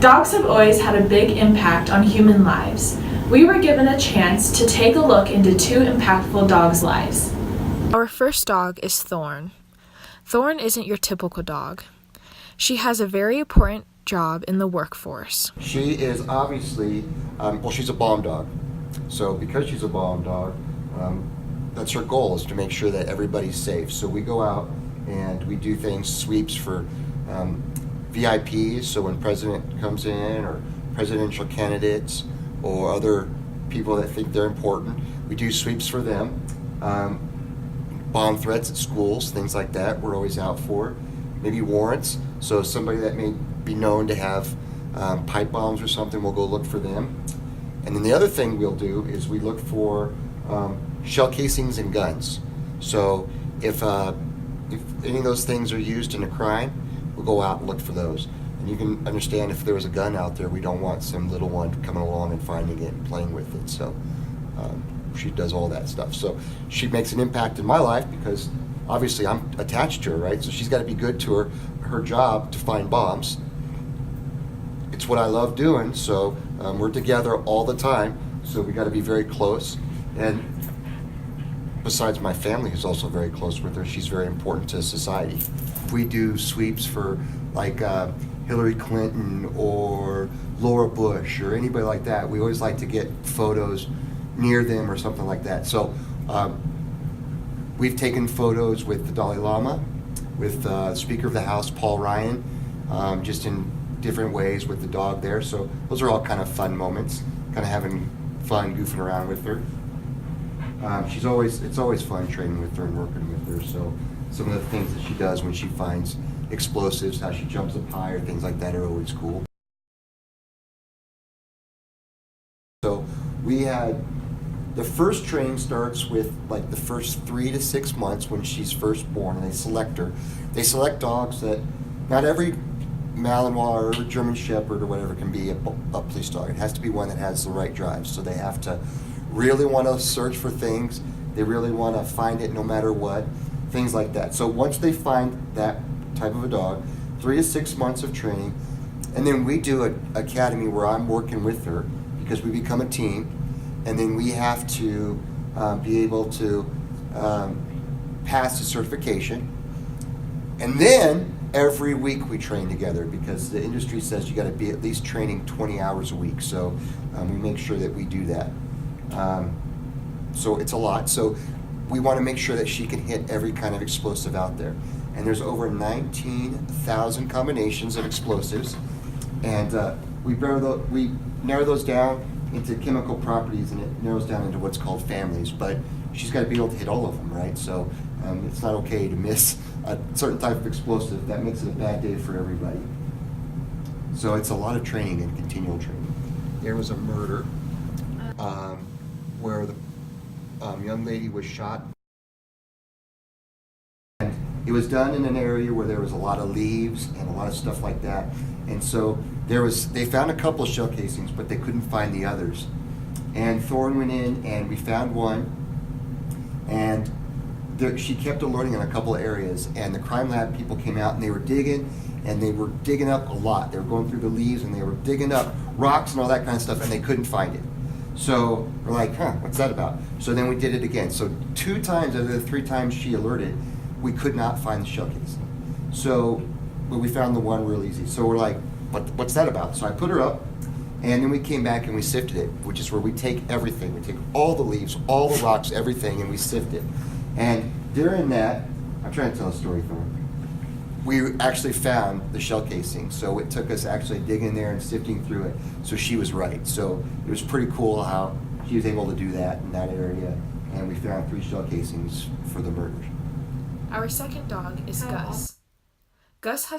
Dogs have always had a big impact on human lives. We were given a chance to take a look into two impactful dogs' lives. Our first dog is Thorn. Thorn isn't your typical dog. She has a very important job in the workforce. She is obviously, she's a bomb dog. So because she's a bomb dog, that's her goal, is to make sure that everybody's safe. So we go out and we do things, sweeps for VIPs, so when president comes in, or presidential candidates, or other people that think they're important, we do sweeps for them. Bomb threats at schools, things like that, we're always out for. Maybe warrants, so somebody that may be known to have pipe bombs or something, we'll go look for them. And then the other thing we'll do is we look for shell casings and guns. So if any of those things are used in a crime, we'll go out and look for those. And you can understand, if there was a gun out there, we don't want some little one coming along and finding it and playing with it. So she does all that stuff. So she makes an impact in my life because obviously I'm attached to her, right? So she's got to be good to her job to find bombs. It's what I love doing, so we're together all the time, so we got to be very close. And besides my family, who's also very close with her, she's very important to society. We do sweeps for like Hillary Clinton or Laura Bush or anybody like that. We always like to get photos near them or something like that. So we've taken photos with the Dalai Lama, with Speaker of the House Paul Ryan, just in different ways with the dog there. So those are all kind of fun moments, kind of having fun goofing around with her. It's always fun training with her and working with her. So some of the things that she does when she finds explosives, how she jumps up high or things like that are always cool. So we had, the first training starts with like the first 3 to 6 months when she's first born, and they select her. They select dogs that, not every Malinois or German Shepherd or whatever can be a police dog. It has to be one that has the right drive. So they have to really want to search for things. They really want to find it no matter what, things like that. So once they find that type of a dog, 3 to 6 months of training, and then we do an academy where I'm working with her because we become a team, and then we have to be able to pass the certification. And then every week we train together because the industry says you got to be at least training 20 hours a week. So we make sure that we do that. So it's a lot. So we want to make sure that she can hit every kind of explosive out there. And there's over 19,000 combinations of explosives. And we narrow those down into chemical properties, and it narrows down into what's called families. But she's got to be able to hit all of them, right? So it's not okay to miss a certain type of explosive. That makes it a bad day for everybody. So it's a lot of training and continual training. There was a murder where the young lady was shot. And it was done in an area where there was a lot of leaves and a lot of stuff like that. And so they found a couple of shell casings, but they couldn't find the others. And Thorn went in and we found one, and she kept alerting in a couple of areas, and the crime lab people came out and they were digging up a lot. They were going through the leaves and they were digging up rocks and all that kind of stuff, and they couldn't find it. So we're like, what's that about? So then we did it again. So 2 times out of the 3 times she alerted, we could not find the shell casing. But we found the one real easy. So we're like, what's that about? So I put her up, and then we came back and we sifted it, which is where we take everything. We take all the leaves, all the rocks, everything, and we sift it. And during that, I'm trying to tell a story for her. We actually found the shell casing. So it took us actually digging there and sifting through it. So she was right. So it was pretty cool how she was able to do that in that area. And we found 3 shell casings for the murders. Our second dog is Gus. Gus has